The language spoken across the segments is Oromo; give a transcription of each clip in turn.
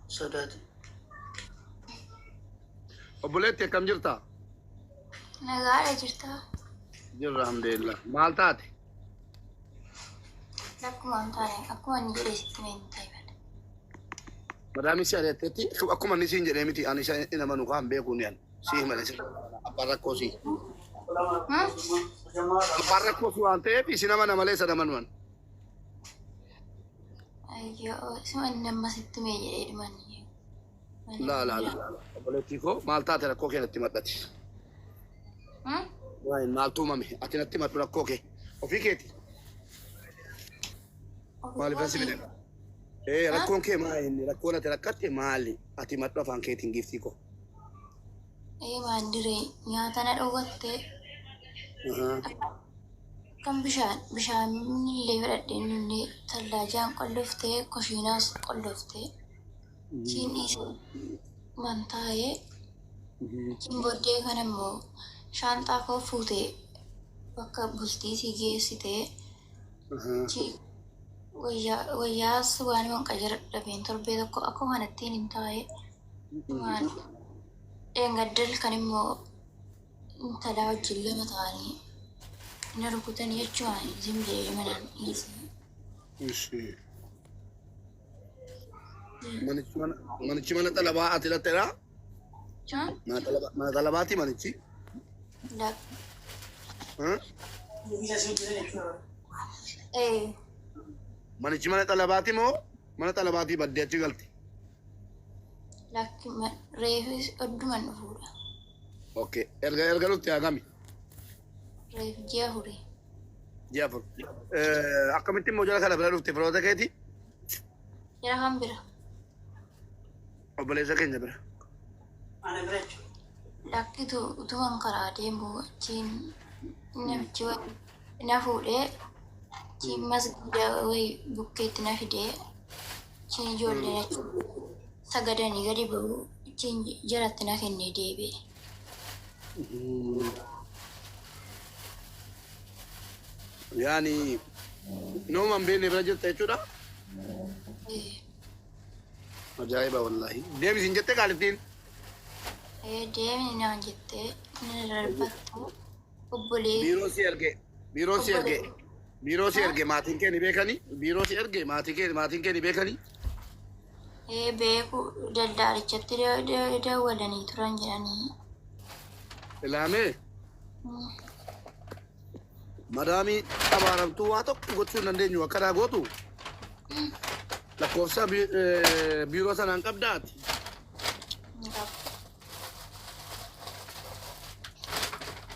صدات obboleetti akkam jirta? Nagaadha jirta. Jirra alhamdulillah. Maal taate? Akkuma hin taane akkuma inni jedhee sitti mee hin ta'e bada. Madaamii si adeetteetti akkuma inni siin jedhee miti ani isa inni nama nukaan beekuun yan si malee sirra abbaan rakkoo si. Abbaan rakkoo si waan ta'eef isi nama nama malee sada manuan. Ayyoo isuma inni amma sitti mee jedhee dhumanni. La. Obboleettii koo maal taate rakkoo kee natti madhati? Waa'ee maaltu uumame ati natti madhu rakkoo kee ofii keeti. Maaliif asi bidee? Rakkoon kee maali? Rakkoon ati rakkatte maali? Ati madhu afaan keetiin giiftii koo. Maandiree nyaata na dhowwattee kan bishaan illee fudhadhee inni tallaajaan qolloftee koshiinaas qolloftee siin mantaa'ee siin booddee kan immoo shaanxaa koo fuutee bakka bultii si geessitee wayyaas waan himan qayyara dhabeen torbee tokko akka kanattiin hin taa'ee waan dheengaddal kan immoo intalaa wajjin lama ta'anii na rukutanii jechuun isin jedhee manaan dhiisee. Manichi mana xalabaa ati latteedhaa? Mana xalabaati manichi? Manichi mana xalabaati moo mana xalabaatii baddee achi galti? Lakki reefis odduman dhufuudha. Okay. Erga nutti hagami? Reef ji'a furii. Ji'a fur. Akkamitti immoo jala kana bira dhufte firoota keeti? Jara kan bira. Obboleessa keenya bira. Lakkitu utuman karaa deemu achiin namichi na fuudhee achiin masgida wayii bukkeetti na fidee achiin ijoolleen sagadanii gadi ba'u achiin jaratti na kennee deebi'e. Yaani nooma hin beekne bira jirta jechuudha? Ajaa'iba wallahi. Deemisi hin jette qaalittiin? Deemini naan jettee inni darbattu obbolee. Biiroo si erge maatiin kee ni beekanii? Biiroo si erge maatiin kee ni beekanii? Beeku daldaalichatti dawwalanii turan jedhanii. Ilaamee? Madaamii abaaramtuu waa tokko gochuu hin dandeenyu akkanaa gootu? Lakkoofsa biiroo sanaan qabdaati?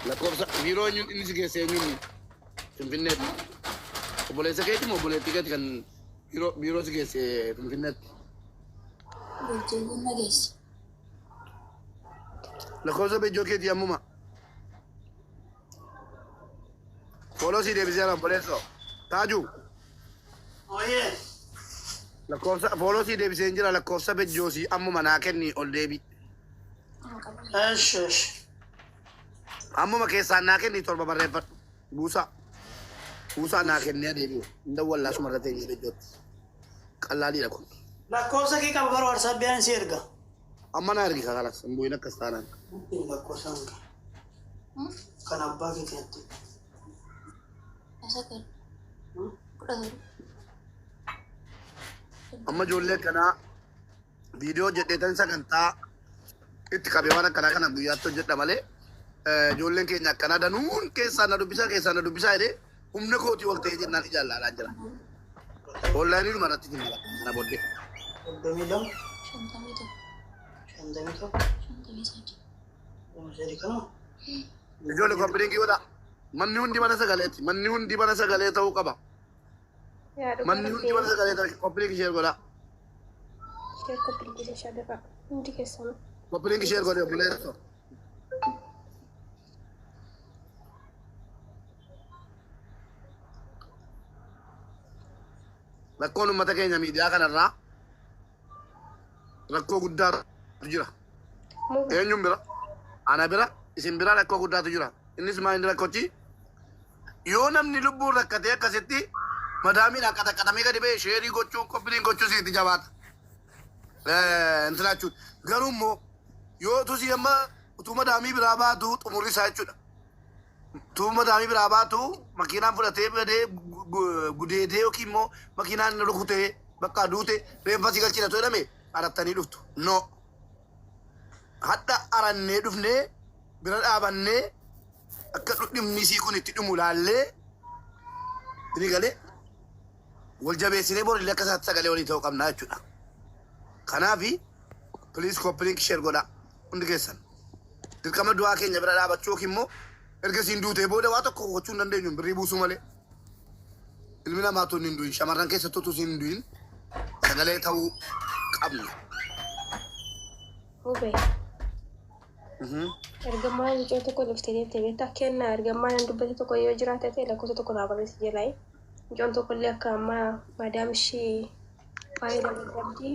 Lakkoofsa biiroo inni si geesse eenyuun Finfinneetti? Obboleessa keeti moo obboleettii keeti kan biiroo si geesse Finfinneetti? Bulcheewwan na geesse. Lakkoofsa bejjoo keetii ammuma? Fooloo si deebisee obboleessoo? Taajuu? Lakkoofsa fooloo si deebisee jira lakkoofsa bejjoo si ammuma naa kenni ol deebi. Ammuma keessaan naa kenni torba barreeffadhu. Buusaa naa kennee adeemu. Inda wallaa sumarra ta'e bejjootti. Qallaaliidha kun. lakkoofsa kee qaba bara WhatsApp si erga. Amma na ergi kakalas mbu'in akkas taanaan. Lakkoofsa kan abbaa kee keessatti. Asakal. Amma ijoollee kanaa viidiyoo jedheetan sagantaa itti qabee waan akkanaa kana guyyaatti hojjedha malee ijoolleen keenya akkanaa danuun keessaa na dubbisaa jedhee humna kootii ol ta'ee jennaan ijaallaadhaan jira. Onlaayinii dhuma irratti hin mala kana booddee. 22 51 52 53 Ijoollee kompiitingii godha. Manni hundi mana sagaleeti. Manni hundi mana sagalee ta'uu qaba. Manni hundi mana sagalee ta'uu kompiitingii ishee godha. Kompiitingii ishee godha. Hundi keessanuu. Kompiitingii ishee godhe obboleessa. Rakkoon uummata keenya miidiyaa kanarraa rakkoo guddaatu jira. Eenyuun bira? Ana bira? Isin bira rakkoo guddaatu jira. Innis maa inni rakkoochi? Yoo namni lubbuun rakkatee akkasitti Madaamiin akka taqqatamee gadi ba'e sheerii gochuun koppiliin gochuu siiti jabaata. Intina jechuudha. Garuu immoo yoo tusi amma utuu madaamii biraa baatu xumurri isaa jechuudha. Utuu madaamii biraa baatu makiinaan fudhatee badee gudeedee yookiin immoo makiinaan rukutee bakka duute reeffa si galchina jedhame arattanii dhuftu. No. Hadda arannee dhufnee bira dhaabannee akka dhimmi isii kun itti dhumu laallee ni galee wal jabeessinee borillee akka isaatti sagalee walii ta'uu qabnaa jechuudha. Kanaafi piliis koppiliin sheer godhaa hundi keessan. Dirqama du'aa keenya bira dhaabachuu yookiin immoo erga isiin duutee booda waa tokko gochuu hin dandeenyu birrii buusuu malee. Ilmi namaa tun hin du'in shamarran keessattuu tun hin du'in sagalee ta'uu qabna. Hubee. Ergamaan mucoo tokko dhuftee deemtee beektaa kennaa ergamaan nan dubbate tokko yoo jiraate ta'e lakkoofsa tokko naa barreessi jedhaayi. Mucoon tokko illee akka ammaa maadaam ishee baay'ee dabdabdii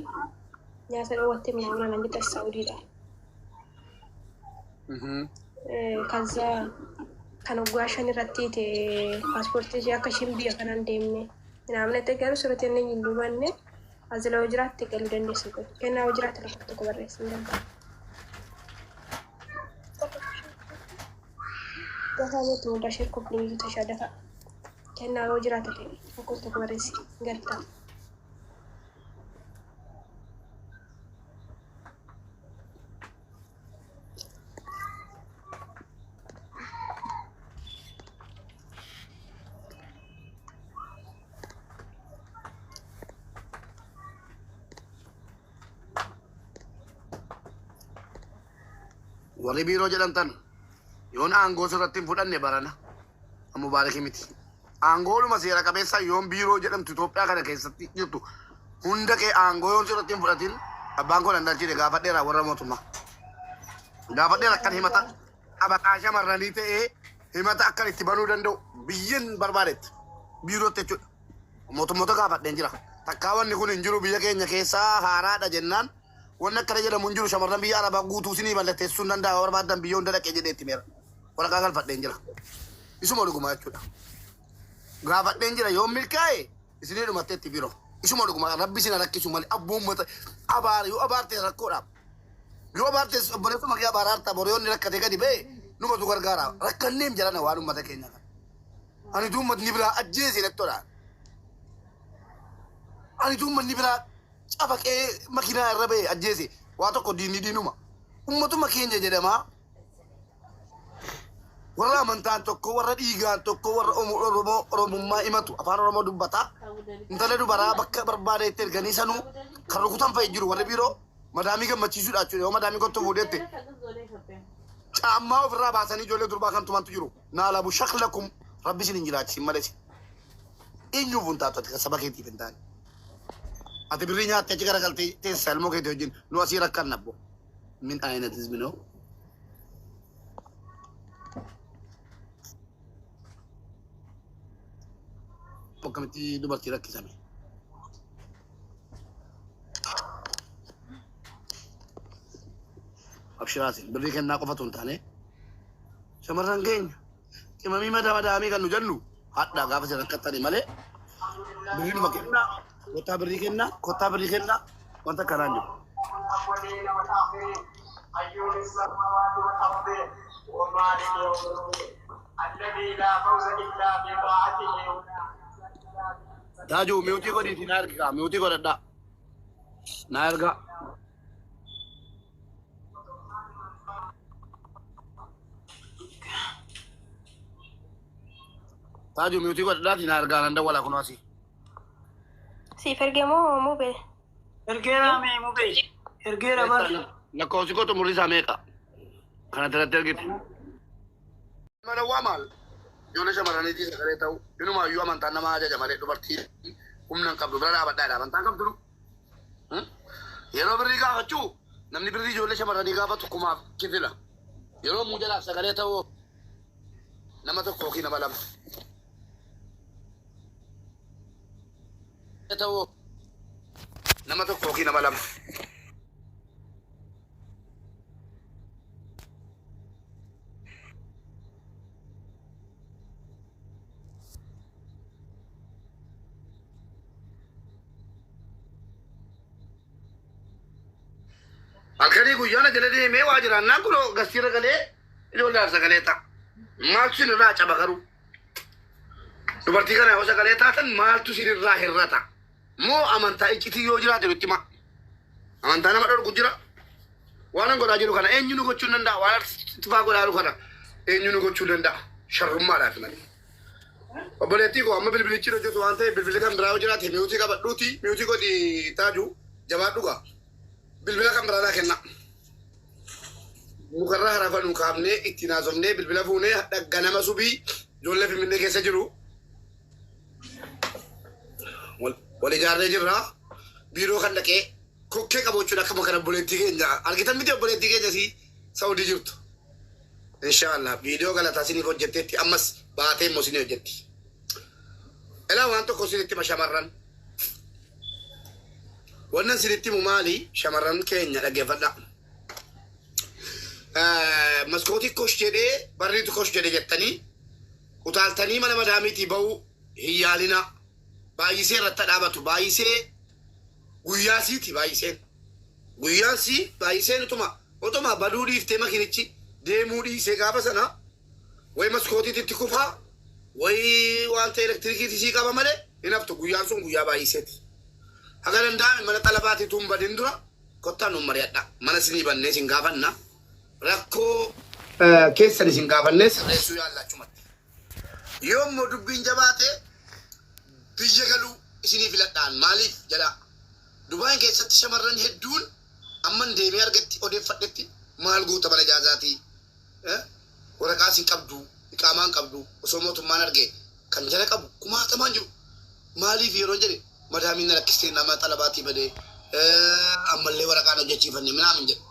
nyaata dhoowwattee mi'aawna nan jetta Saawudiidha. ከዛ ከነጓ ሸንረቴ ፓስፖርት ያከ ሽምቢያ ከናን ደምኔ ምናምን ተገሩ ሱረቴ ነኝ እንዱማነ አዝለ ወጅራት ተቀል ደንደስ ከና ወጅራት ለፈቶ ኮበረስ እንደም ደሃለት ወዳ ሸር ኮፕሊንግ ተሻደፋ ከና ወጅራት ተቀል ኮበረስ ገርታ warri biiroo jedhamtan yoon aangoo sirratti hin fudhanne barana amma baarake miti. Aangooluma seera qabeessa yoon biiroo jedhamtu Itoophiyaa kana keessatti jirtu hunda kee aangoo yoon sirratti hin fudhatin abbaan kun andalchine gaafadheera warra mootummaa. Gaafadheera akkan himata abaqaa shamarranii ta'ee himata akkan itti banuu danda'u biyyan barbaadetti biirootti jechuudha. Mootummoota gaafadheen jira. Takkaa wanni kun hin jiru biyya keenya keessaa haaraadha jennaan. Wanna akkana jedhamu hin jiru shamarran biyya arabaa guutuu isinii mallatteessuu hin danda'a barbaadan biyya hunda dhaqee jedhee itti meera. Waraqaa galfadheen jira. Isuma dhuguma jechuudha. Gaafadheen jira yoo milkaa'e isinii dhumattee itti biroo. Isuma dhuguma rabbi isin rakkisu malee abboon mata abaara yoo abaarte rakkoodhaaf. Yoo abaarte obboleessuma kee abaaraarta boriyoonni rakkate gadi ba'e numatu gargaara. Rakkanneem jalana waan uummata keenya kana. Ani duummatni biraa ajjeese nettoodha. Ani duummatni biraa cabaqee makiinaa irra ba'e ajjeese waa tokko diinuma ummatuma keenya jedhama warra amantaan tokko warra dhiigaan tokko warra oromummaa himatu afaan oromoo dubbata intala dubaraa bakka barbaadeetti erganii sanuu kan rukutan fa'i jiru warri biiroo madaamii gammachiisuudha jechuudha yoo madaamii kottu fuudhetti caammaa ofirraa baasanii ijoollee durbaa kan tumantu jiru naalabu shaklakum rabbi isin hin jiraachisin malee eenyuuf hin taatu ati saba keetiif hin taane. Ati birrii nyaattee achi garagaltee teessa ilmoo keetii wajjin nu asii rakkan nabbo min ayinat hizbinoo. Akkamitti dubartii rakkisame. Abshiraasi birrii kennaa qofatu hin taane shamarran keenya qimamii madaamii kan nu jennu hadhaa gaafa isin rakkattani malee birriidhuma kennaa. Kota beri kena, mantap kanan juga. Taju, miuti ko di sinar ka, miuti ko ada, nair ka. Taju, miuti ko ada, sinar ka, nanda wala kuno asi. Si fergemo mube. Ergeera mee mubee ergeera bar lakkoofsi kootu murrisaa meeqa kana irratti argite mana waa maal ijoollee shamarraniitii sagalee ta'u inumaayyuu amantaan nama ajaja malee dubartii humna hin qabdu bira dhaabadhaadha amantaan qabdu yeroo birrii gaafachuu namni birrii ijoollee shamarranii gaafatu kumaaf kifila yeroo muujalaaf sagalee ta'u nama tokko yookiin nama lama ta'u nama tokko yookiin nama lama. Halkanii guyyaana jala deemee waa jiraannaan kun gastiirra galee ijoollee aarsa galee ta'a. Maaltu sin irraa caba garuu? Dubartii kana yoo sagalee taatan maaltu sin irraa hirrata? Moo amantaa iccitii yoo jiraate nutti hima? Amantaa nama dhorku jira. Waan an godhaa jiru kana eenyu nu gochuu danda'a? Waan tifaa godhaa jiru kana eenyu nu gochuu danda'a? Sharrummaadhaaf malee. Obboleettii koo amma bilbilichi hojjetu waan ta'eef bilbili kan biraa yoo jiraate mi'uutii qabadhuuti mi'uutii godhi taaju jabaadhu gaa. Bilbila kan biraa naa kenna. Mukarraa harafa nu kaafnee ittiin haasofnee bilbila fuunee ganama subii ijoollee Finfinnee keessa jiru. Wal ijaarree jirra. Biiroo kan dhaqee kokkee qabachuudha akkuma kana obboleettii keenya argitan miti obboleettii keenya si Saawudii jirtu. Inshaallah viidiyoo galataa siniif hojjetteetti ammas baatee immoo sinii hojjetti. Ilaa waan tokko sinitti hima shamarran. Wannan sinitti himu maali shamarran keenya dhaggeeffadha. Maskootii kosh jedhee barriitu kosh jedhe jettanii utaaltanii mana madaamiitii ba'uu hin yaalina. Baay'isee irratti dhaabatu baay'isee guyyaasiiti baay'iseen. Guyyaansi baay'iseen utuma baduu dhiiftee makinichi deemuu dhiisee gaafa sana wayi maskootiitti kufaa wayi wanta elektirikiitii sii qaba malee hin haftu guyyaan sun guyyaa baay'iseeti. Haga danda'ame mana xalabaati tuun badin dura kottaan nuun mari'adha. Mana sinii bannee sin gaafanna. Rakkoo keessan isin gaafannee sirreessuu yaallachumatti. Yoo immoo dubbiin jabaate biyya galuu isinii filadhaan maaliif jedha. Dubaayin keessatti shamarran hedduun amman deemee argatti odeeffadhetti maal goota bala jaazaatii. Waraqaa isin qabdu, iqaamaan qabdu, osoo mootummaan argee kan jala qabu kumaatamaan jiru. Maaliif yeroo jedhe madaamiin na lakkistee nama xalabaatii badee ammallee waraqaan hojjechiifanne minaamin jedhe.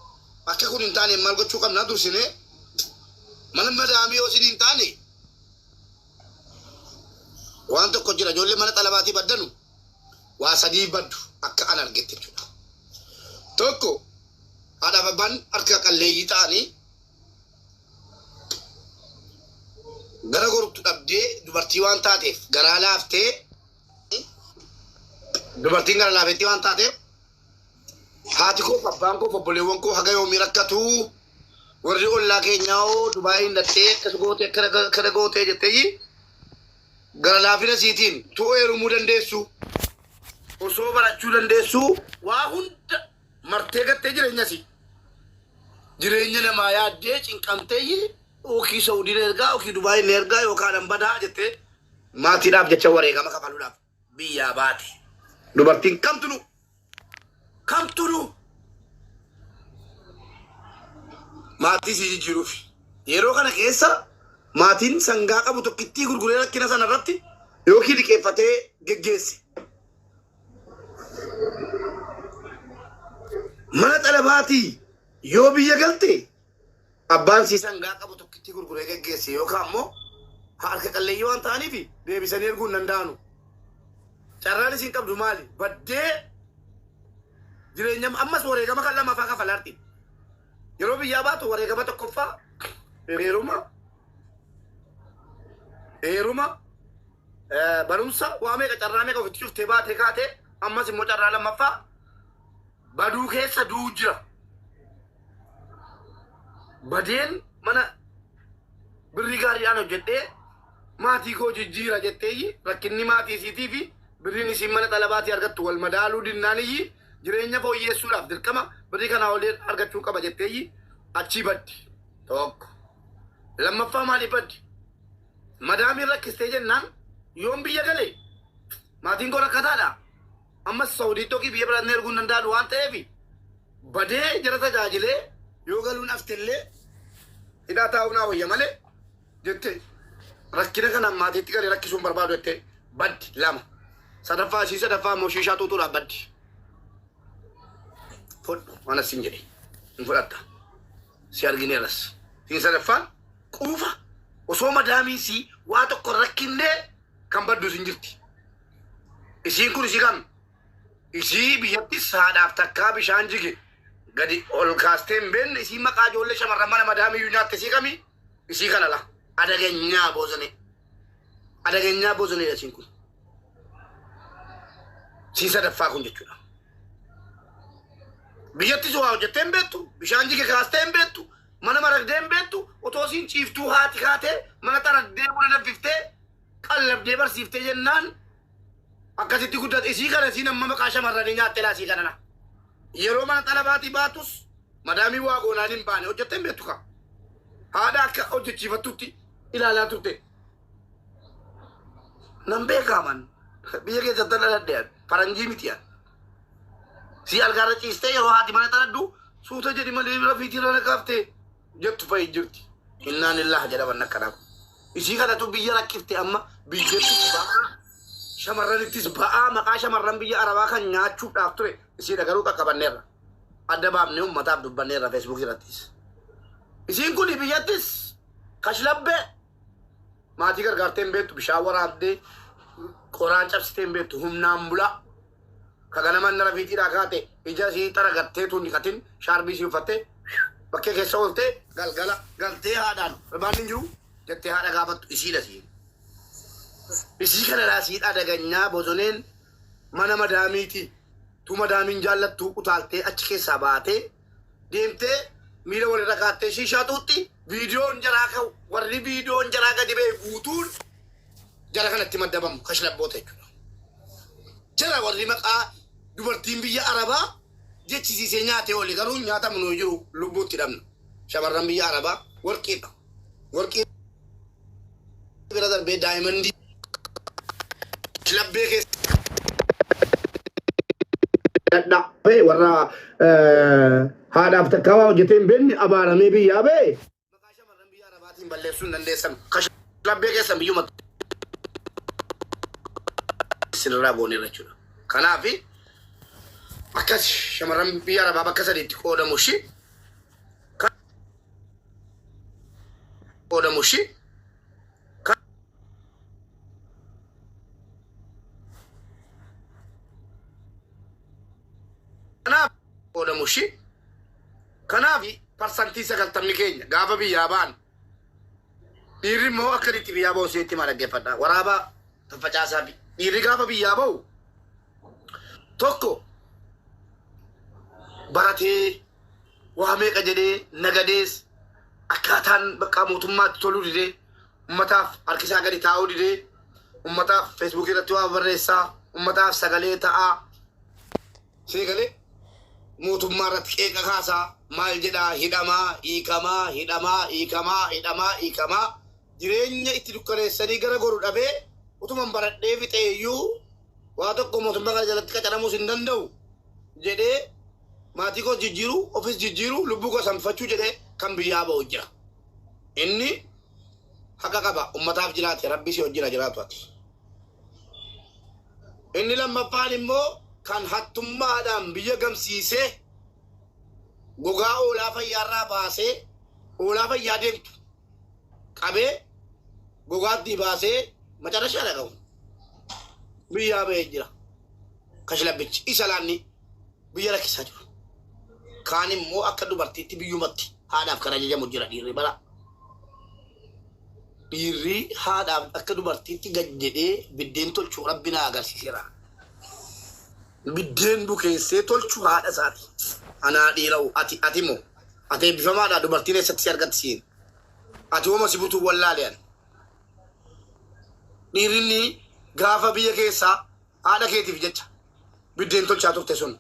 Akka kun hin taane maal gochuu qabnaa dursinee mana madaamii yoo isin hin taane waan tokko jira ijoollee mana xalabaatii baddanu waa sadii baddu akka an argette jechuudha. Tokko haadhaaf abbaan harka qalleeyyii ta'anii gara gortu dhabdee dubartii waan taateef garaa laaftee dubartiin gara laafetti waan taateef haati koo abbaan koo obboleewwan koo haga yoomii rakkatu warri ollaa keenyaa Dubaayiin dhattee akkas gootee akkana gootee jettee gara laafina siitiin tu'oo heerumuu dandeessu osoo barachuu dandeessu waa hunda martee gattee jireenya namaa yaaddee cinqamtee ookii Saawudiin ergaa ookii Dubaayiin ergaa yookaan badaa jettee maatiidhaaf jecha wareegama kafaluudhaaf biyyaa baate dubartiin kamtunu maatii si jijjiiruuf yeroo kana keessa maatiin sangaa qabu tokkittii gurguree rakkina sana irratti yookiin liqeeffatee geggeesse. Mana xalabaatii yoo biyya galte abbaan si sangaa qabu tokkittii gurguree geggeesse yookaan immoo harka qalleeyyii waan ta'aniif deebisanii erguu hin danda'anu. Carraan isin qabdu maali? Baddee jireenya ammas wareegama kan lamaffaa kafalaarti. Yeroo biyyaa baatu wareegama tokkoffaa heeruma barumsa waa meeqa carraa meeqa ofitti cuftee baatee kaatee ammas immoo carraa lammaffaa baduu keessa du'u jira. Badeen mana birrii gaariidhaan hojjedhee maatii koo jijjiira jettee rakkinni maatii isiitii fi birriin isin mana xalabaatii argattu wal madaaluu dinnaaniyyi jireenya fooyyessuudhaaf dirqama birrii kanaa olee argachuu qaba jettee achii baddi tokko. Lammaffaa maaliif baddi? Madaamiin rakkistee jennaan yoon biyya galee maatiin koo rakkataadha. Ammas Saawudii tokkii biyya biraan erguu hin danda'u waan ta'eef badee jara tajaajilee yoo galuun haftillee hidhaa taa'uu naa wayya malee jettee rakkina kanaan maatiitti galee rakkisuun barbaadu jettee baddi lama. Sadaffaa ishii sadaffaa immoo shiishaa xuuxuudhaaf baddi. Fudhu waan asin jedhe hin fudhatta. Si argineeras. Siin sadaffaan quufa osoo madaamiin si waa tokko rakkinnee kan baddu sin jirti. Isiin kun isii kam? Isii biyyatti saadhaaf takkaa bishaan jige gadi ol kaastee hin beekne isii maqaa ijoollee shamarran mana madaamiyyuu nyaatte isii kami? Isii kana la adageenyaa boosonee. Adageenyaa boosoneedha isiin kun. Siin sadaffaa kun jechuudha. biyyatti soo hojjetteen beektu bishaan jige kaasteen beektu mana maragdeen beektu otoo siin ciiftuu haati kaatee mana xaraddee buna danfiftee qallabdee barsiiftee jennaan akkasitti guddate isii kana isiin amma maqaa shamarranii nyaatte laasii kanana yeroo mana xalabaatii baatus madaamii waa goonaan hin baane hojjetteen beektu ka haadha akka hojjechiifattutti ilaalaa turte nan beekaaman biyya keessatti dhaladheen faranjii mitiyaan si algaarra ciistee yeroo haati mana xaladdu suuta jedhi malee rafiitii irra naqaaftee jettu fa'i jirti innaan illaa jedhaman akkanaaf isii kanatu biyya rakkifte amma biyyattis ba'aa shamarranittis ba'aa maqaa shamarran biyya arabaa kan nyaachuudhaaf ture isiidha garuu qaqqabanneerra adda baafnee ummataaf dubbanneerra feesbuukii irrattis isiin kun biyyattis kashlabbee maatii gargaarteen beektu bishaan waraabdee qoraan cabsiteen beektu humnaan bulaa kaganaman nara fiitiidhaa kaate ija sii xaragattee tuun dhiqatin shaarbii sii uffattee bakkee keessa ooltee galgala galtee haadhaan irmaan hin jiru jettee haadha gaafattu isiidha siin isii kanadhaa siidhaa daganyaa bosoneen mana madaamiiti tu madaamiin jaallattuu utaaltee achi keessaa baatee deemtee miila walirra kaattee shiishaa tuutti viidiyoon jaraa ka'u warri viidiyoon jaraa gadi ba'e guutuun jara kanatti maddabamu kashlabboota jechuudha. Jara warri maqaa dubartiin biyya arabaa jechisiisee nyaatee oli garuu nyaatamu nu jiru lubbuutti dhabna. Shamarran biyya arabaa warqiidha. Warqii bira darbee daa'imandii kashlabbee keessa. Dhaabee warra haadhaaf takkaawaa hojjetee hin beekne abaaramee biyyaa ba'e. Maqaa shamarran biyya arabaatiin balleessuu hin dandeessan. Kashlabbee keessan biyyuma sirraa goonirra jechuudha. Kanaaf akkas shamarran biyya arabaa bakka sadiitti qoodamu shi kanaaf parsantii 90 keenya gaafa biyyaa baan dhiirri immoo akkasitti biyyaa ba'u seetti maal dhaggeeffadha waraabaa facaasaa fi dhiirri gaafa biyyaa ba'u tokko baratee waa meeqa jedhee nagadees akkaataan bakka mootummaatti toluu didee ummataaf harkisaa gadi taa'uu didee ummataaf feesbuukii irratti waa barreessaa ummataaf sagalee ta'aa seegalee mootummaa irratti qeeqa kaasaa maal jedhaa hidhamaa hiikamaa jireenya itti dukkaneessanii gara goru dhabee utuman baradhee fixeeyyuu waa tokko mootummaa kana jalatti qacaramuus hin danda'u jedhee maatii koo jijjiiru ofis jijjiiru lubbuu koo sanfachuu jedhee kan biyyaa ba'u jira. Inni haqa qaba ummataaf jiraate rabbii si hojjina jiraatu ati. Inni lammaffaan immoo kan hattummaadhaan biyya gamsiisee gogaa oolaa fayyaarraa baasee oolaa fayyaa deemtu qabee gogaatti baasee macarashaa dhaqabu biyyaa ba'ee jira. Kashlabbichi isa laanni biyya rakkisaa jiru. Kaan immoo akka dubartiitti biyyumatti haadhaaf kan ajajamu jira dhiirri bara. Dhiirri haadhaaf akka dubartiitti gad jedhee biddeen tolchuu rabbi na agarsiiseera. Biddeen bukeessee tolchuu haadha isaati. Anaa dhiira'u ati moo ati eebbifamaadhaa dubartiin eessatti si argattisiin. Ati hooma si butuu wallaaliyan. Dhiirri gaafa biyya keessaa haadha keetiif jecha biddeen tolchaa turte sun.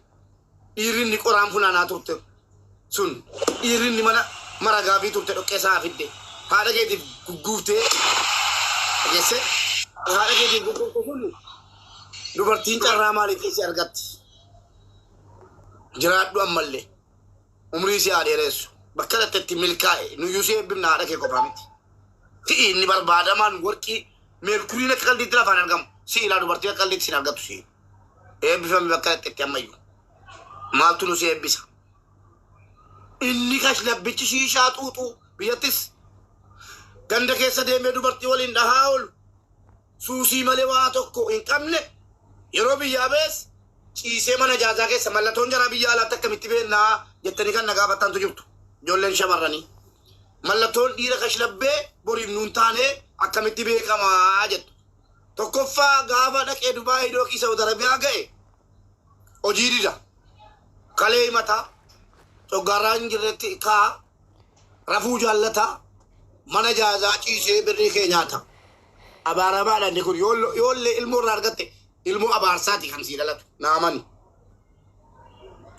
Dhiirri qoraan funaanaa turte sun. Dhiirri mana maragaa fi turte dhoqqee isaa fidde. Haadha keetiif gugguuftee jesse haadha keetiif gugguufte sun dubartiin carraa maaliif si argatti? Jiraadhu ammallee umrii si adeeressu bakka dhattatti milkaa'e nuyyuu si eebbifna haadha kee qofaa miti. Si'i inni barbaadamaan warqii meerkuriin akka qaldiitti lafaan argamu si ilaa dubartii akka qaldiitti sin argattu si eebbifame bakka dhattatti ammayyuu maaltu nu si eebbisa? Inni kashlabbichi shiishaa xuuxuu biyyattis ganda keessa deemee dubartii waliin dhahaa oolu suusii malee waa tokko hin qabne yeroo biyyaa bees ciisee mana jaazaa keessa mallattoon jaraa biyya alaatti akkamitti beennaa jettanii kan nagaafattantu jirtu ijoolleen shamarranii mallattoon dhiira kashlabbee boriif nuun taanee akkamitti beekamaa jettu. Tokkoffaa gaafa dhaqee Dubaayii dookii Saawud Arabiyaa ga'e hojii dida kalee mataa Cogaraan jirretti kaa rafuu jaallata mana jaazaa ciisee birrii kee nyaata. Abaaramaadhaan kun yoollee ilmoo irraa argatte ilmoo abaarsaati kan sii dhalatu naamani.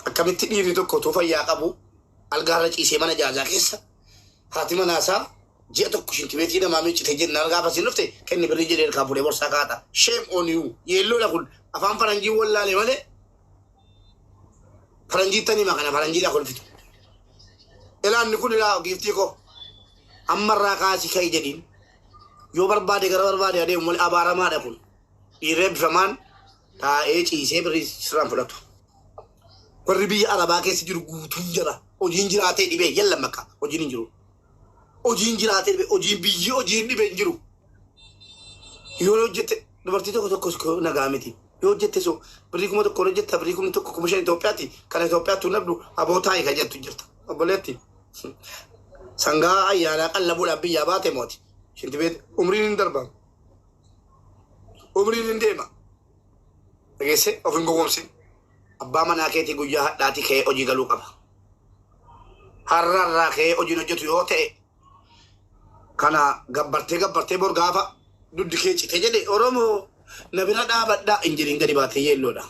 Akkamitti dhiirri tokko utuu fayyaa qabu algaarra ciisee mana jaazaa keessa haati manaasaa ji'a tokko shintimeetii namaa miiccite jennaan gaafa siin dhufte kenni birrii jedhee harkaa fuudhee borsaa kaata. Shame on you. Yeelloodha kun afaan faranjii wallaalee malee faranjiittanii makana faranjiidha kolfitu. Ilaanni kun ilaa giiftii koo ammarraa kaasii ka'ii jedhiin yoo barbaade gara barbaade adeemu malee abaaramaadha kun dhiirree bifamaan taa'ee ciisee birrii sirraan fudhatu. Warri biyya Arabaa keessa jiru guutuun jira. Hojiin jiraatee dhibee yalla makka hojiin hin jiru. Hojiin jiraatee dhibee hojiin biyyi hojiin dhibee hin jiru. Yoo hojjette dubartii tokko nagaa miti. Yoo hojjette so birrii kuma tokko hojjetta birrii kuma tokko kuma shan Itoophiyaatti kan Itoophiyaatti nabdu abootaa ka jettu jirta. Obboleetti sangaa ayyaanaa qallabuudhaaf biyyaa baate mooti. Shinti beet umriin hin darbamu. Umriin hin deema. Dhageesse of hin gowwoomsin. Abbaa manaa keetii guyyaa hadhaati ka'ee hojii galuu qaba. Har'arraa ka'ee hojiin hojjetu yoo ta'e kana gabbartee bor gaafa duddi kee cite jedhe Oromoo na bira dhaabadhaa injiriin gadi baatee yeelloodha.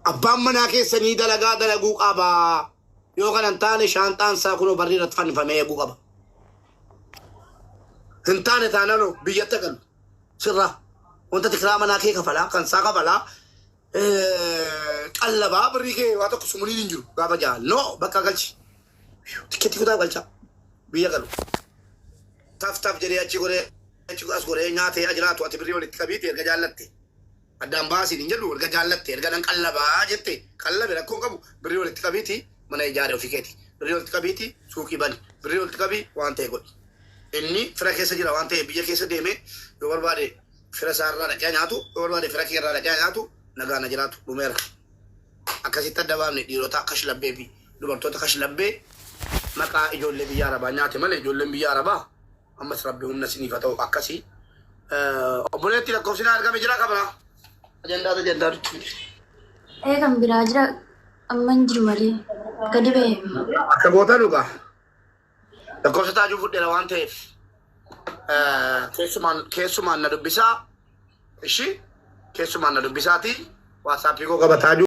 Abbaan manaa keessanii dalaguu qaba. Yoo kanan taane shaanxaan isaa kunoo barrii irratti fannifamee eeguu qaba. Hin taane taananoo biyyatti galu sirraa wanta tikiraa manaa kee kafalaa kan isaa kafalaa qallabaa birrii kee waa tokko sumuliin hin jiru gaafa jaal no bakka galchi tikkeetti kutaa galcha biyya galu taf jedhee achi as godhee nyaatee ajiraatu ati birrii walitti qabiiti erga jaallatte addaan baasiin hin jedhu erga jaallatte erga nan qallabaa jette qallabe rakkoon qabu birrii walitti qabiiti mana ijaaree ofii keeti birrii walitti qabiiti suuqii bani birrii walitti qabii waan ta'e godhi inni fira keessa jira waan ta'e biyya keessa deemee yoo barbaade fira isaarraa dhaqee nyaatu yoo barbaade fira keerraa dhaqee nyaatu nagaana jiraatu dhumeera. Akkasitti adda baafne dhiirota akka shilabbee fi dubartoota akka shilabbee maqaa ijoollee biyya Arabaa nyaate malee ijoolleen biyya Arabaa ammas rabbi humna siniif haa ta'u akkasii. Obboleetti lakkoofsinaa argame jira qabna. Ajandaa dutti. Kan biraa jira amma hin jiru malee gadi ba'e. Akka goota dhugaa. Lakkoofsa taajuu fudheera waan ta'eef keessumaan na dubbisaa. Ishi keessumaan na dubbisaati. Waasaapii koo qaba taajuu.